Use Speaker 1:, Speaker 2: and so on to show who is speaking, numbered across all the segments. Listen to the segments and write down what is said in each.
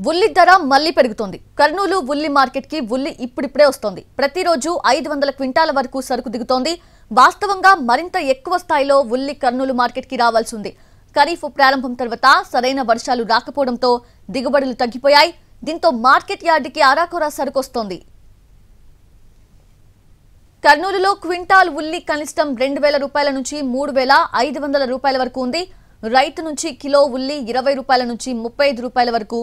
Speaker 1: ఉల్లి ధర మళ్లీ పెరుగుతోంది. కర్నూలు ఉల్లి మార్కెట్ కి ఉల్లి ఇప్పుడిప్పుడే వస్తోంది. ప్రతిరోజు 500 క్వింటాల వరకు సరుకు దిగుతోంది. వాస్తవంగా మరింత ఎక్కువ స్థాయిలో ఉల్లి కర్నూలు మార్కెట్ కి రావాల్సి ఉంది. ఖరీఫ్ ప్రారంభం తర్వాత సరైన వర్షాలు రాకపోవడంతో దిగుబడులు తగ్గిపోయాయి. దీంతో మార్కెట్ యార్డుకి ఆరాకొరా సరుకు వస్తోంది. కర్నూలులో క్వింటాల్ ఉల్లి కనిష్టం 2000 రూపాయల నుంచి 3500 రూపాయల వరకు ఉంది. రైతు నుంచి కిలో ఉల్లి 20 రూపాయల నుంచి 35 రూపాయల వరకు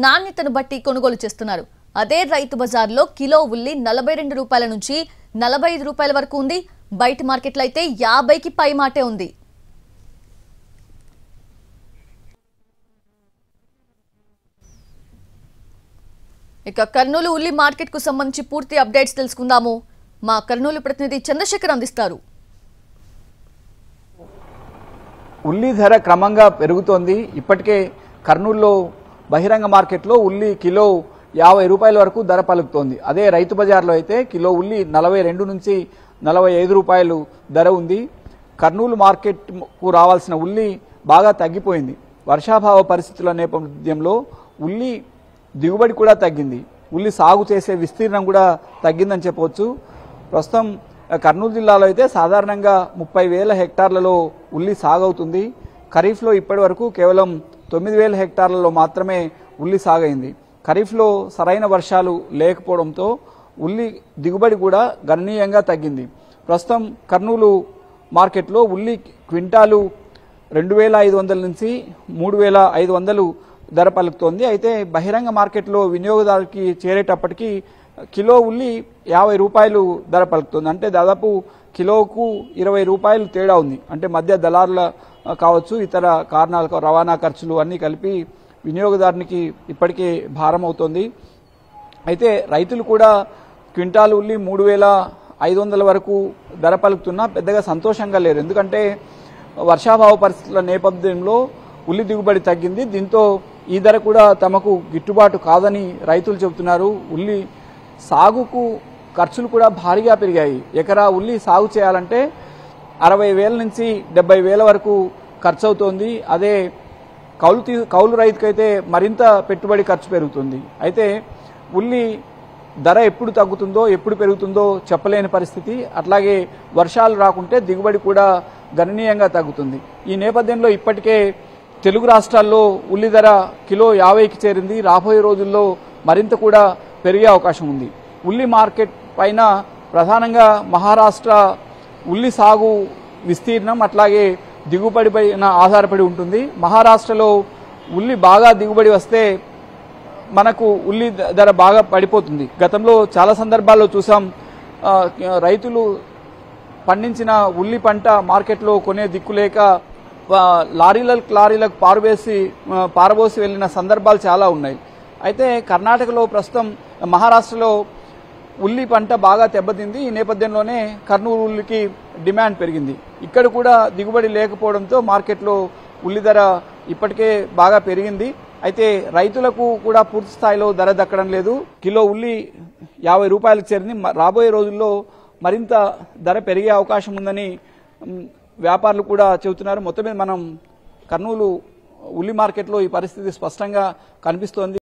Speaker 1: నాణ్యతను బట్టి కొనుగోలు చేస్తున్నారు. అదే రైతు బజార్లో కిలో ఉల్లి 42 రూపాయల నుంచి 45 రూపాయల వరకు ఉంది. బయట మార్కెట్లో అయితే 50కి పై మాటే ఉంది. ఇక కర్నూలు ఉల్లి మార్కెట్ కు సంబంధించి పూర్తి అప్డేట్స్ తెలుసుకుందాము. మా కర్నూలు ప్రతినిధి చంద్రశేఖర్ అందిస్తారు.
Speaker 2: ఉల్లి ధర క్రమంగా పెరుగుతోంది. ఇప్పటికే కర్నూలులో బహిరంగ మార్కెట్లో ఉల్లి కిలో 50 రూపాయల వరకు ధర పలుకుతోంది. అదే రైతు బజార్లో అయితే కిలో ఉల్లి 42 నుంచి 45 రూపాయలు ధర ఉంది. కర్నూలు మార్కెట్కు రావాల్సిన ఉల్లి బాగా తగ్గిపోయింది. వర్షాభావ పరిస్థితుల నేపథ్యంలో ఉల్లి దిగుబడి కూడా తగ్గింది. ఉల్లి సాగు చేసే విస్తీర్ణం కూడా తగ్గిందని చెప్పవచ్చు. ప్రస్తుతం కర్నూలు జిల్లాలో అయితే సాధారణంగా 30,000 హెక్టార్లలో ఉల్లి సాగవుతుంది. ఖరీఫ్లో ఇప్పటి వరకు కేవలం 9,000 హెక్టార్లలో మాత్రమే ఉల్లి సాగైంది. ఖరీఫ్లో సరైన వర్షాలు లేకపోవడంతో ఉల్లి దిగుబడి కూడా గణనీయంగా తగ్గింది. ప్రస్తుతం కర్నూలు మార్కెట్లో ఉల్లి క్వింటాలు 2,500 నుంచి 3,500 ధర పలుకుతోంది. అయితే బహిరంగ మార్కెట్లో వినియోగదారుకి చేరేటప్పటికీ కిలో ఉల్లి 50 రూపాయలు ధర పలుకుతుంది. అంటే దాదాపు కిలోకు 20 రూపాయలు తేడా ఉంది. అంటే మధ్య దళారుల కావచ్చు, ఇతర కారణాలకు రవాణా ఖర్చులు అన్నీ కలిపి వినియోగదారునికి ఇప్పటికే భారం అవుతోంది. అయితే రైతులు కూడా క్వింటాల్ ఉల్లి 3,500 వరకు ధర పలుకుతున్నా పెద్దగా సంతోషంగా లేరు. ఎందుకంటే వర్షాభావ పరిస్థితుల నేపథ్యంలో ఉల్లి దిగుబడి తగ్గింది. దీంతో ఈ ధర కూడా తమకు గిట్టుబాటు కాదని రైతులు చెబుతున్నారు. ఉల్లి సాగుకు ఖర్చులు కూడా భారీగా పెరిగాయి. ఎకరా ఉల్లి సాగు చేయాలంటే 60,000 నుంచి 70,000 వరకు ఖర్చు అవుతోంది. అదే కౌలు రైతుకైతే మరింత పెట్టుబడి ఖర్చు పెరుగుతుంది. అయితే ఉల్లి ధర ఎప్పుడు తగ్గుతుందో ఎప్పుడు పెరుగుతుందో చెప్పలేని పరిస్థితి. అట్లాగే వర్షాలు రాకుంటే దిగుబడి కూడా గణనీయంగా తగ్గుతుంది. ఈ నేపథ్యంలో ఇప్పటికే తెలుగు రాష్ట్రాల్లో ఉల్లి ధర కిలో 50కి చేరింది. రాబోయే రోజుల్లో మరింత కూడా పెరిగే అవకాశం ఉంది. ఉల్లి మార్కెట్ పైన ప్రధానంగా మహారాష్ట్ర ఉల్లి సాగు విస్తీర్ణం అట్లాగే దిగుబడి పైన ఆధారపడి ఉంటుంది. మహారాష్ట్రలో ఉల్లి బాగా దిగుబడి వస్తే మనకు ఉల్లి ధర బాగా పడిపోతుంది. గతంలో చాలా సందర్భాల్లో చూసాం, రైతులు పండించిన ఉల్లి పంట మార్కెట్లో కొనే దిక్కులేక లారీలకు పారబోసి వెళ్లిన సందర్భాలు చాలా ఉన్నాయి. అయితే కర్ణాటకలో ప్రస్తుతం మహారాష్ట్రలో ఉల్లి పంట బాగా దెబ్బతింది. ఈ నేపథ్యంలోనే కర్నూలు ఉల్లికి డిమాండ్ పెరిగింది. ఇక్కడ కూడా దిగుబడి లేకపోవడంతో మార్కెట్లో ఉల్లి ధర ఇప్పటికే బాగా పెరిగింది. అయితే రైతులకు కూడా పూర్తి స్థాయిలో ధర దక్కడం లేదు. కిలో ఉల్లి 50 రూపాయలకు చేరింది. రాబోయే రోజుల్లో మరింత ధర పెరిగే అవకాశం ఉందని వ్యాపారులు కూడా చెబుతున్నారు. మొత్తం మీద మనం కర్నూలు ఉల్లి మార్కెట్లో ఈ పరిస్థితి స్పష్టంగా కనిపిస్తోంది.